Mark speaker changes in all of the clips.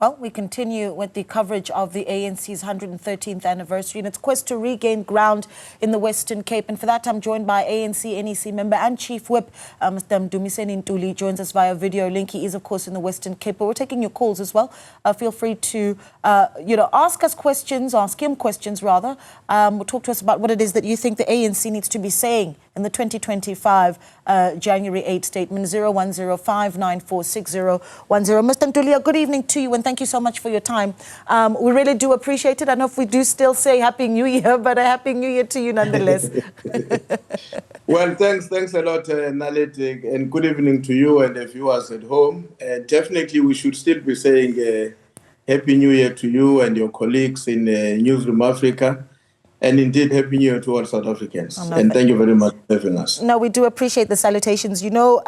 Speaker 1: Well, we continue with the coverage of the ANC's 113th anniversary and its quest to regain ground in the Western Cape. And for that, I'm joined by ANC NEC member and Chief Whip, Mr. Mdumiseni Ntuli, joins us via video link. He is, of course, in the Western Cape, but we're taking your calls as well. Feel free to, ask us questions, ask him questions, rather. Talk to us about what it is that you think the ANC needs to be saying in the 2025 January 8 statement, 0105946010. Mr. Ntuli, good evening to you, and thank you so much for your time. We really do appreciate it. I know if we do still say Happy New Year, but a Happy New Year to you nonetheless.
Speaker 2: Well, thanks a lot, Nalet, and good evening to you and the viewers at home. Definitely, we should still be saying Happy New Year to you and your colleagues in Newzroom Afrika. And indeed, Happy New Year to all South Africans. And thank you very much for having us.
Speaker 1: No, we do appreciate the salutations. You know,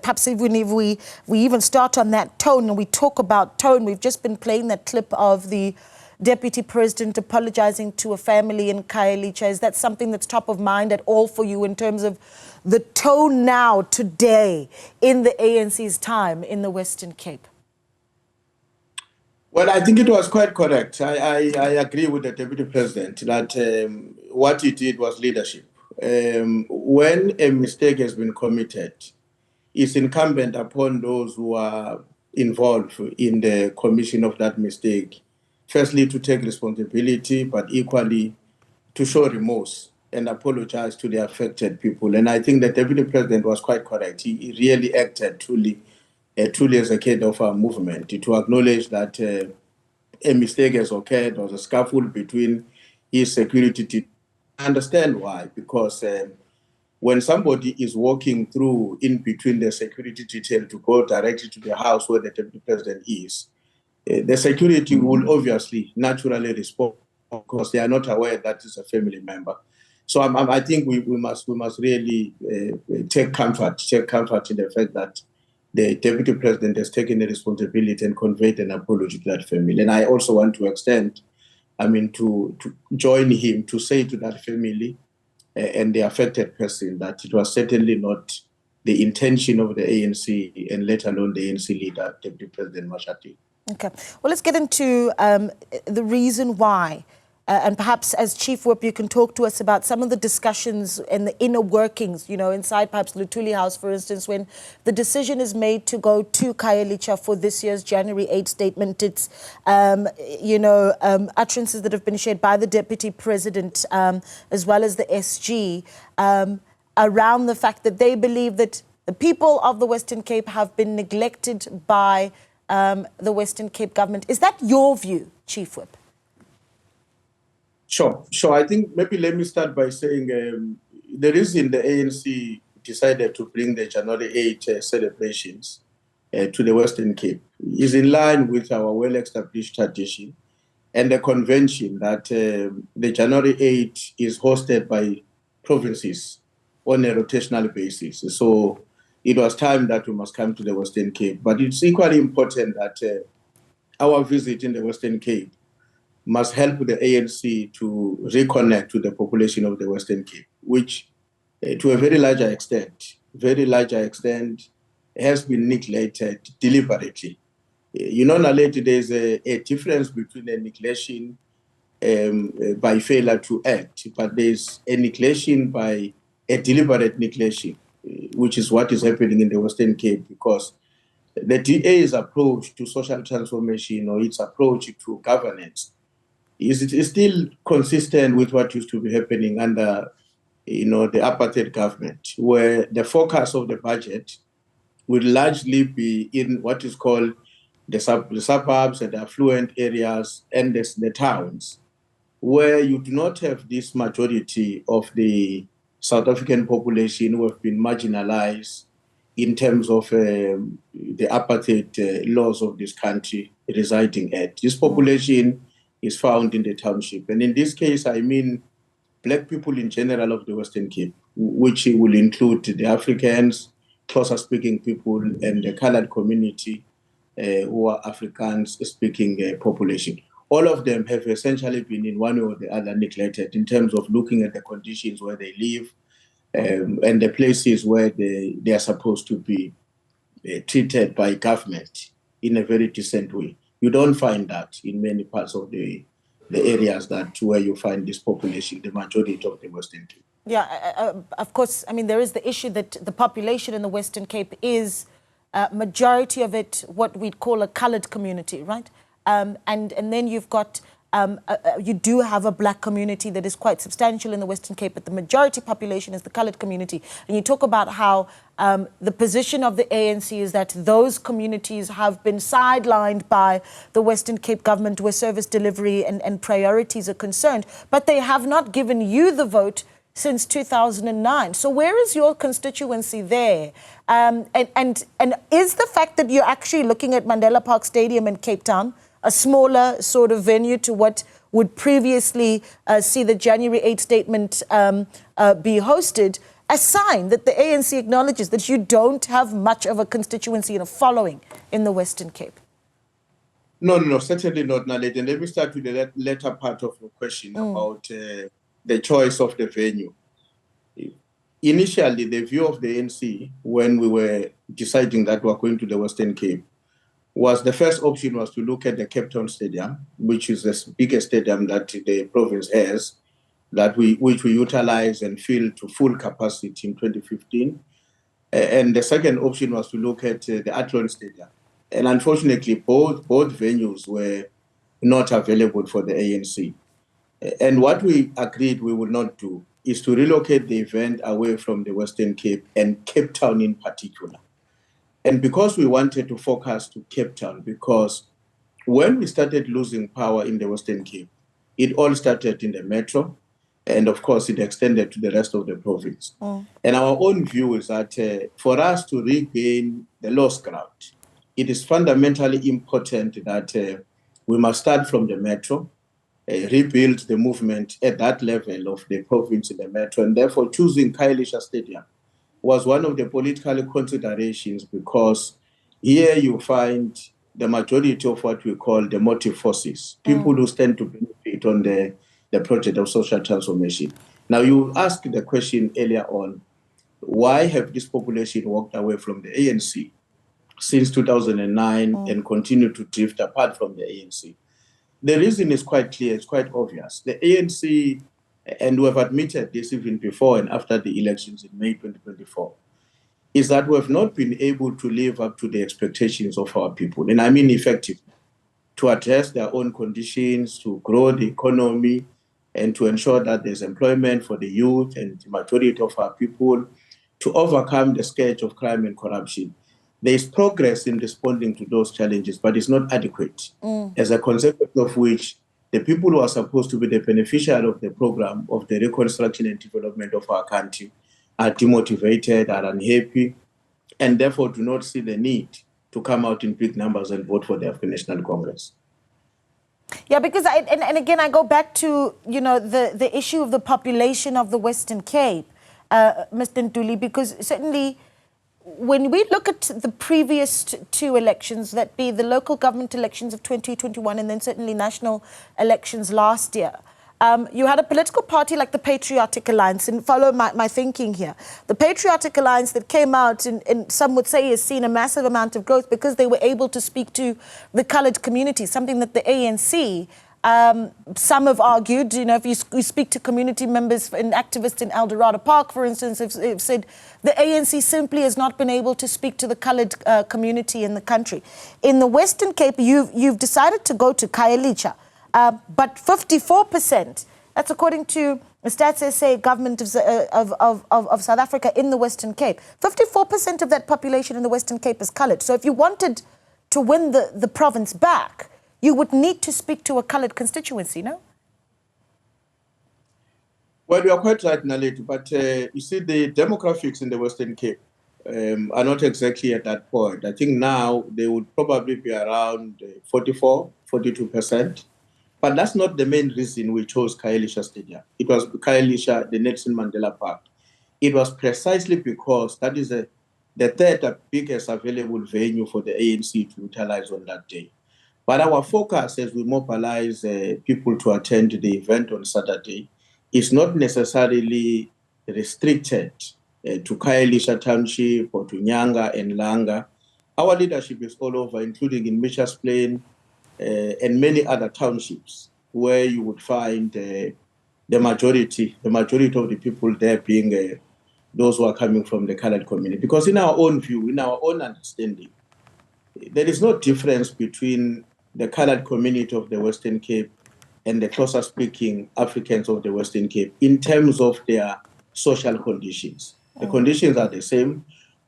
Speaker 1: perhaps even if we even start on that tone and we talk about tone, we've just been playing that clip of the Deputy President apologizing to a family in Khayelitsha. Is that something that's top of mind at all for you in terms of the tone now, today, in the ANC's time in the Western Cape?
Speaker 2: Well, I think it was quite correct. I agree with the Deputy President that what he did was leadership. When a mistake has been committed, it's incumbent upon those who are involved in the commission of that mistake, firstly, to take responsibility, but equally to show remorse and apologize to the affected people. And I think the Deputy President was quite correct. He really acted truly as a head of our movement, to acknowledge that a mistake has occurred. There was a scuffle between his security team. I understand why, because when somebody is walking through in between the security detail to go directly to the house where the Deputy President is, the security will obviously naturally respond because they are not aware that it's a family member. So I think we must really take comfort in the fact that the Deputy President has taken the responsibility and conveyed an apology to that family. And I also want to extend, to join him to say to that family and the affected person that it was certainly not the intention of the ANC and let alone the ANC leader, Deputy President Mashati.
Speaker 1: Okay. Well, let's get into the reason why. And perhaps as Chief Whip, you can talk to us about some of the discussions and the inner workings, inside perhaps Ntuli House, for instance, when the decision is made to go to Khayelitsha for this year's January 8 statement. It's, utterances that have been shared by the Deputy President as well as the SG around the fact that they believe that the people of the Western Cape have been neglected by the Western Cape government. Is that your view, Chief Whip?
Speaker 2: Sure. I think maybe let me start by saying the reason the ANC decided to bring the January 8 celebrations to the Western Cape is in line with our well-established tradition and the convention that the January 8 is hosted by provinces on a rotational basis. So it was time that we must come to the Western Cape. But it's equally important that our visit in the Western Cape must help the ANC to reconnect with the population of the Western Cape, which to a very larger extent, has been neglected deliberately. Naledi, there's a difference between a neglection by failure to act, but there's a neglection by a deliberate neglection, which is what is happening in the Western Cape, because the DA's approach to social transformation or its approach to governance is still consistent with what used to be happening under, the apartheid government, where the focus of the budget would largely be in what is called the suburbs and the affluent areas and the towns, where you do not have this majority of the South African population who have been marginalized in terms of the apartheid laws of this country residing at. This population is found in the township. And in this case, I mean Black people in general of the Western Cape, which will include the Africans, Xhosa-speaking people, and the colored community who are Afrikaans-speaking population. All of them have essentially been in one way or the other neglected in terms of looking at the conditions where they live and the places where they are supposed to be treated by government in a very decent way. You don't find that in many parts of the areas where you find this population, the majority of the Western Cape.
Speaker 1: Yeah, of course. I mean, there is the issue that the population in the Western Cape is majority of it what we'd call a coloured community, right? And then you've got you do have a black community that is quite substantial in the Western Cape, but the majority population is the coloured community. And you talk about how the position of the ANC is that those communities have been sidelined by the Western Cape government where service delivery and priorities are concerned, but they have not given you the vote since 2009. So where is your constituency there? And is the fact that you're actually looking at Mandela Park Stadium in Cape Town, a smaller sort of venue to what would previously see the January 8 statement be hosted, a sign that the ANC acknowledges that you don't have much of a constituency and a following in the Western Cape?
Speaker 2: No, certainly not, Naledi. And let me start with the latter part of your question about the choice of the venue. Initially, the view of the ANC when we were deciding that we were going to the Western Cape was the first option was to look at the Cape Town Stadium, which is the biggest stadium that the province has, which we utilize and fill to full capacity in 2015. And the second option was to look at the Affluent Stadium. And unfortunately, both venues were not available for the ANC. And what we agreed we would not do is to relocate the event away from the Western Cape and Cape Town in particular. And because we wanted to focus to Cape Town, because when we started losing power in the Western Cape, it all started in the metro, and of course it extended to the rest of the province. And our own view is that for us to regain the lost ground, it is fundamentally important that we must start from the metro, rebuild the movement at that level of the province in the metro, and therefore choosing Khayelitsha Stadium was one of the political considerations, because here you find the majority of what we call the motive forces, people who stand to benefit on the project of social transformation. Now, you asked the question earlier on, why have this population walked away from the ANC since 2009 and continue to drift apart from the ANC? The reason is quite clear, it's quite obvious. The ANC, and we have admitted this even before and after the elections in May 2024, is that we have not been able to live up to the expectations of our people. And I mean effectively, to address their own conditions, to grow the economy, and to ensure that there's employment for the youth and the majority of our people, to overcome the scourge of crime and corruption. There is progress in responding to those challenges, but it's not adequate. As a consequence of which, the people who are supposed to be the beneficiary of the program of the reconstruction and development of our country are demotivated, are unhappy, and therefore do not see the need to come out in big numbers and vote for the African National Congress.
Speaker 1: Yeah, because and again, I go back to, you know, the issue of the population of the Western Cape, Mr. Ntuli, because certainly when we look at the previous two elections, that be the local government elections of 2021 and then certainly national elections last year, you had a political party like the Patriotic Alliance, and follow my thinking here. The Patriotic Alliance that came out and some would say has seen a massive amount of growth because they were able to speak to the coloured community, something that the ANC, some have argued, you know, if you speak to community members and activists in El Dorado Park, for instance, have said the ANC simply has not been able to speak to the coloured community in the country. In the Western Cape, you've decided to go to Khayelitsha, but 54%, that's according to the Stats SA government of South Africa in the Western Cape, 54% of that population in the Western Cape is coloured. So if you wanted to win the province back, you would need to speak to a coloured constituency, no?
Speaker 2: Well, you are quite right, Naledi, but you see, the demographics in the Western Cape are not exactly at that point. I think now they would probably be around 42%. But that's not the main reason we chose Khayelitsha Stadium. It was Khayelitsha, the Nelson Mandela Park. It was precisely because that is the third biggest available venue for the ANC to utilize on that day. But our focus as we mobilize people to attend the event on Saturday is not necessarily restricted to Khayelitsha Township or to Nyanga and Langa. Our leadership is all over, including in Mitchell's Plain, and many other townships where you would find the majority of the people there being those who are coming from the colored community. Because in our own view, in our own understanding, there is no difference between the colored community of the Western Cape and the closer speaking Africans of the Western Cape in terms of their social conditions. The conditions are the same.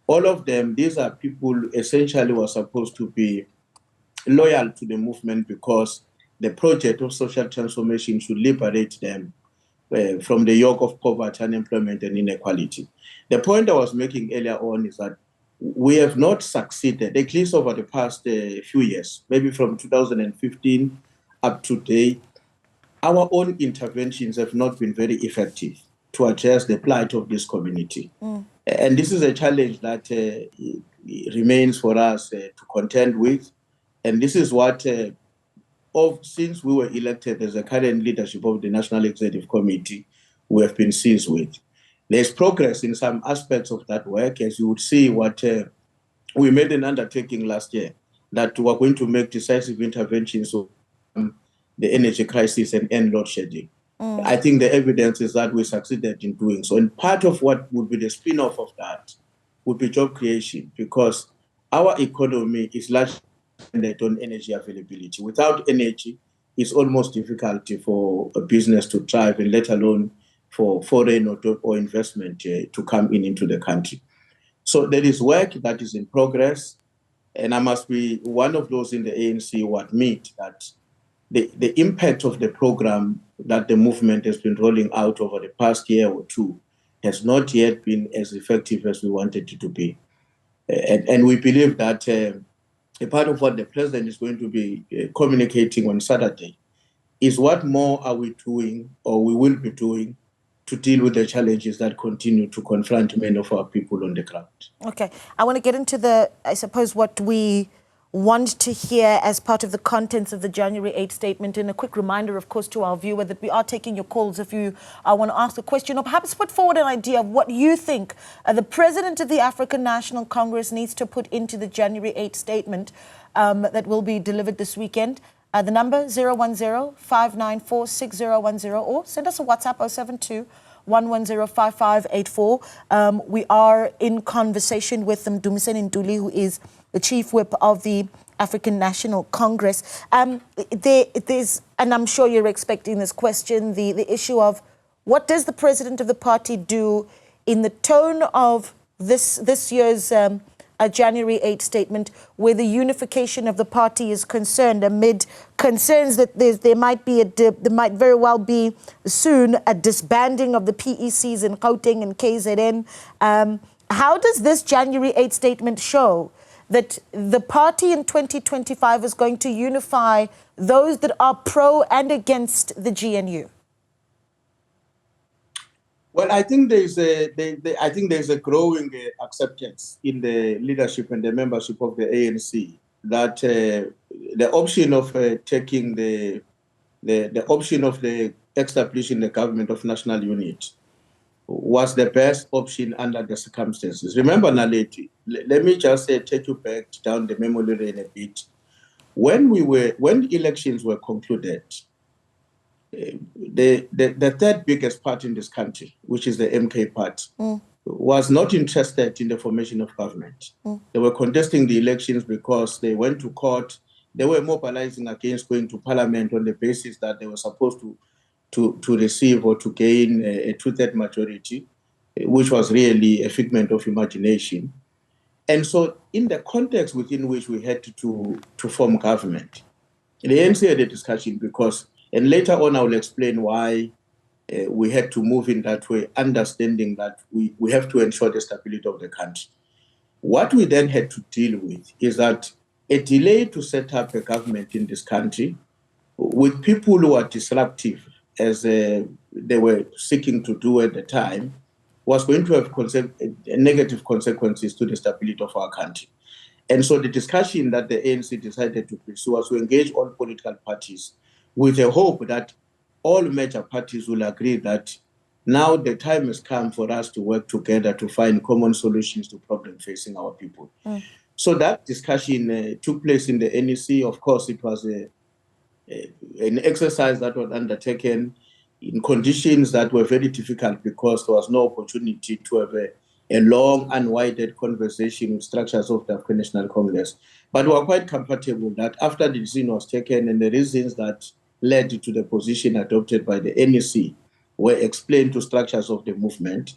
Speaker 2: All of them, these are people essentially who are supposed to be loyal to the movement because the project of social transformation should liberate them from the yoke of poverty, unemployment, and inequality. The point I was making earlier on is that we have not succeeded, at least over the past few years, maybe from 2015 up to today. Our own interventions have not been very effective to address the plight of this community. And this is a challenge that remains for us to contend with. And this is what, since we were elected as the current leadership of the National Executive Committee, we have been seized with. There's progress in some aspects of that work, as you would see what we made an undertaking last year, that we're going to make decisive interventions on the energy crisis and end load shedding. I think the evidence is that we succeeded in doing so. And part of what would be the spin-off of that would be job creation, because our economy is largely dependent on energy availability. Without energy, it's almost difficult for a business to thrive, and let alone for foreign or investment to come into the country. So there is work that is in progress, and I must be one of those in the ANC who admit that the impact of the program that the movement has been rolling out over the past year or two has not yet been as effective as we wanted it to be. And we believe that a part of what the president is going to be communicating on Saturday is what more are we doing, or we will be doing, to deal with the challenges that continue to confront many of our people on the ground.
Speaker 1: Okay, I want to get into I suppose, what we want to hear as part of the contents of the January 8 statement. And a quick reminder, of course, to our viewer that we are taking your calls if you want to ask a question or perhaps put forward an idea of what you think the president of the African National Congress needs to put into the January 8 statement that will be delivered this weekend. The number 010-594-6010, or send us a WhatsApp 072-110-5584. We are in conversation with Mdumiseni Ntuli, who is the chief whip of the African National Congress. There's, and I'm sure you're expecting this question, the issue of what does the president of the party do in the tone of this year's January 8 statement, where the unification of the party is concerned, amid concerns that there might very well be soon a disbanding of the PECs in Gauteng and KZN. How does this January 8 statement show that the party in 2025 is going to unify those that are pro and against the GNU?
Speaker 2: Well, I think there's a growing acceptance in the leadership and the membership of the ANC that the option of taking the option of establishing the government of national unity was the best option under the circumstances. Remember, Naleti, let me just take you back down the memory lane a bit. When elections were concluded, the third biggest party in this country, which is the MK party, was not interested in the formation of government. They were contesting the elections because they went to court. They were mobilizing against going to parliament on the basis that they were supposed to receive or to gain a two-third majority, which was really a figment of imagination. And so in the context within which we had to form government, the ANC had a discussion because, and later on I will explain why we had to move in that way, understanding that we have to ensure the stability of the country. What we then had to deal with is that a delay to set up a government in this country with people who are disruptive, as they were seeking to do at the time, was going to have negative consequences to the stability of our country. And so the discussion that the ANC decided to pursue was to engage all political parties with a hope that all major parties will agree that now the time has come for us to work together to find common solutions to problems facing our people. So that discussion took place in the NEC. Of course, it was an exercise that was undertaken in conditions that were very difficult because there was no opportunity to have a long, unwinded conversation with structures of the African National Congress. But we are quite comfortable that after the decision was taken and the reasons that led to the position adopted by the NEC were explained to structures of the movement,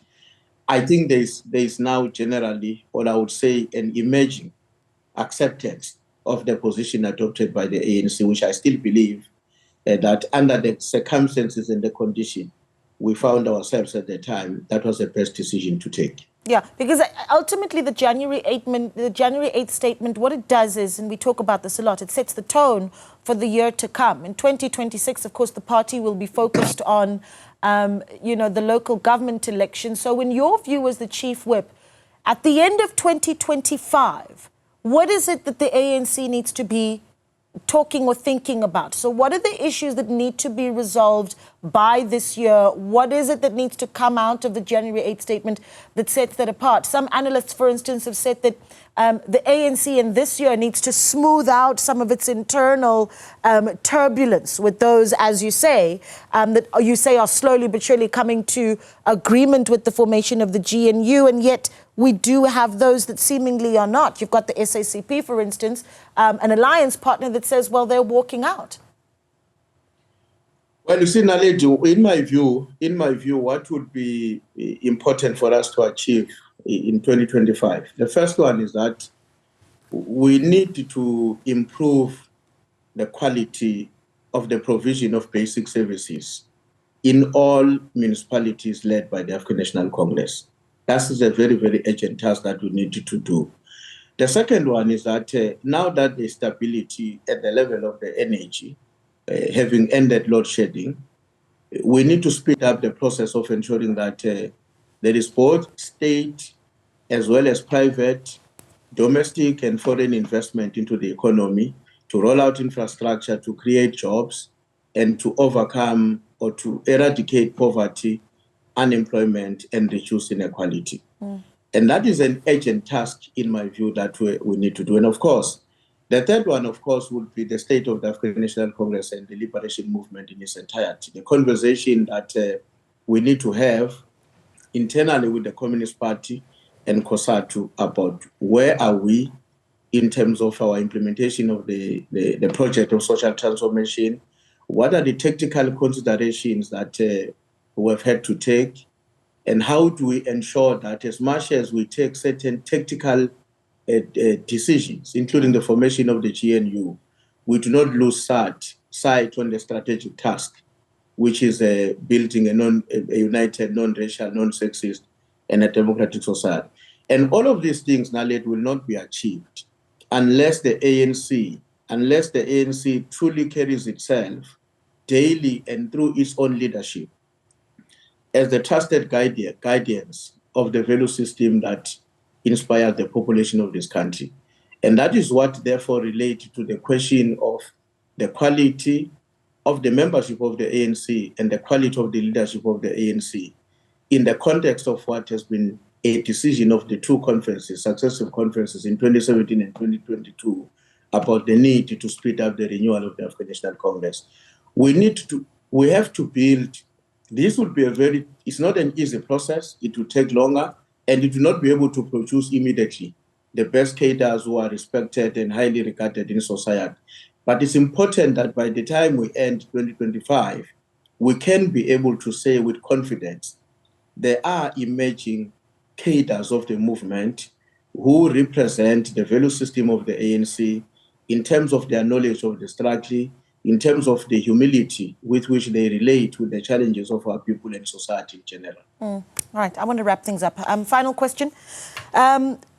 Speaker 2: I think there is now generally, or I would say, an emerging acceptance of the position adopted by the ANC, which I still believe that under the circumstances and the condition we found ourselves at the time, that was the best decision to take.
Speaker 1: Yeah, because ultimately the January 8th statement, what it does is, and we talk about this a lot, it sets the tone for the year to come. In 2026, of course, the party will be focused on, the local government election. So in your view as the chief whip, at the end of 2025, what is it that the ANC needs to be talking or thinking about? So what are the issues that need to be resolved by this year? What is it that needs to come out of the January 8th statement that sets that apart? Some analysts, for instance, have said that the ANC in this year needs to smooth out some of its internal turbulence with those, as you say, that you say are slowly but surely coming to agreement with the formation of the GNU, and yet we do have those that seemingly are not. You've got the SACP, for instance, an alliance partner that says, well, they're walking out.
Speaker 2: Well, you see, Naledi, in my view, what would be important for us to achieve in 2025? The first one is that we need to improve the quality of the provision of basic services in all municipalities led by the African National Congress. That is a very, very urgent task that we need to do. The second one is that now that the stability at the level of the energy, having ended load shedding, we need to speed up the process of ensuring that there is both state as well as private, domestic and foreign investment into the economy to roll out infrastructure, to create jobs, and to overcome or to eradicate poverty, unemployment, and reduce inequality. And that is an urgent task, in my view, that we need to do. And of course, the third one, of course, would be the state of the African National Congress and the liberation movement in its entirety. The conversation that we need to have internally with the Communist Party and COSATU about where are we in terms of our implementation of the project of social transformation, what are the technical considerations that we have had to take, and how do we ensure that as much as we take certain technical decisions, including the formation of the GNU, we do not lose sight on the strategic task, which is building a united, non-racial, non-sexist, and a democratic society. And all of these things, Naledi, will not be achieved unless the ANC truly carries itself daily and through its own leadership as the trusted guardians of the value system that inspires the population of this country. And that is what therefore relates to the question of the quality of the membership of the ANC and the quality of the leadership of the ANC in the context of what has been a decision of the two conferences, successive conferences in 2017 and 2022, about the need to speed up the renewal of the African National Congress. We have to build. This would be it's not an easy process. It will take longer, and it will not be able to produce immediately the best cadres who are respected and highly regarded in society. But it's important that by the time we end 2025, we can be able to say with confidence, there are emerging cadres of the movement who represent the value system of the ANC in terms of their knowledge of the struggle, in terms of the humility with which they relate with the challenges of our people and society in general.
Speaker 1: All right, I want to wrap things up. Final question.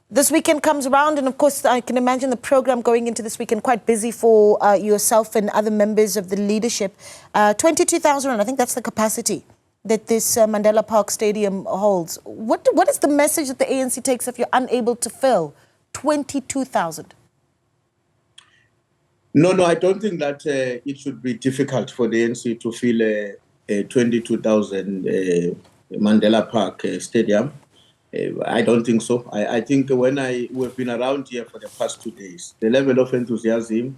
Speaker 1: This weekend comes around, and of course, I can imagine the program going into this weekend quite busy for yourself and other members of the leadership. 22,000, I think that's the capacity that this Mandela Park Stadium holds. What is the message that the ANC takes if you're unable to fill 22,000?
Speaker 2: No, I don't think that it should be difficult for the ANC to fill a 22,000 Mandela Park Stadium. I don't think so. I think we've been around here for the past 2 days, the level of enthusiasm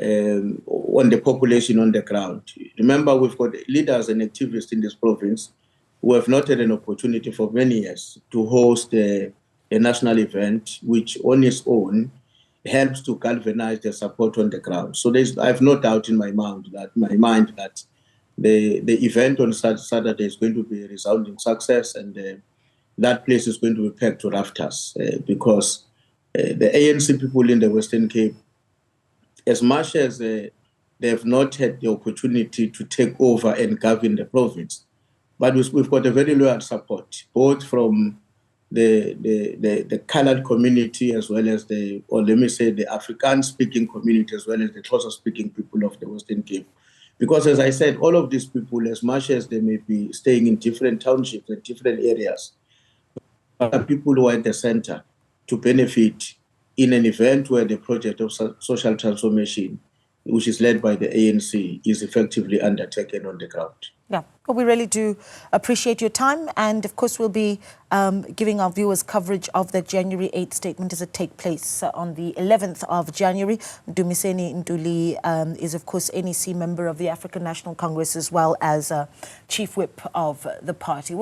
Speaker 2: on the population on the ground. Remember, we've got leaders and activists in this province who have not had an opportunity for many years to host a national event, which on its own helps to galvanize the support on the ground. So I have no doubt in my mind that the event on Saturday is going to be a resounding success, and that place is going to be packed to rafters because the ANC people in the Western Cape, as much as they have not had the opportunity to take over and govern the province, but we've got a very loyal support, both from the colored community as well as the African-speaking community as well as the Xhosa-speaking people of the Western Cape. Because as I said, all of these people, as much as they may be staying in different townships and different areas, are people who are at the center to benefit in an event where the project of social transformation, which is led by the ANC, is effectively undertaken on the ground.
Speaker 1: Yeah, well, we really do appreciate your time. And of course, we'll be giving our viewers coverage of the January 8th statement as it takes place on the 11th of January. Mdumiseni Ntuli is, of course, NEC member of the African National Congress as well as Chief Whip of the party.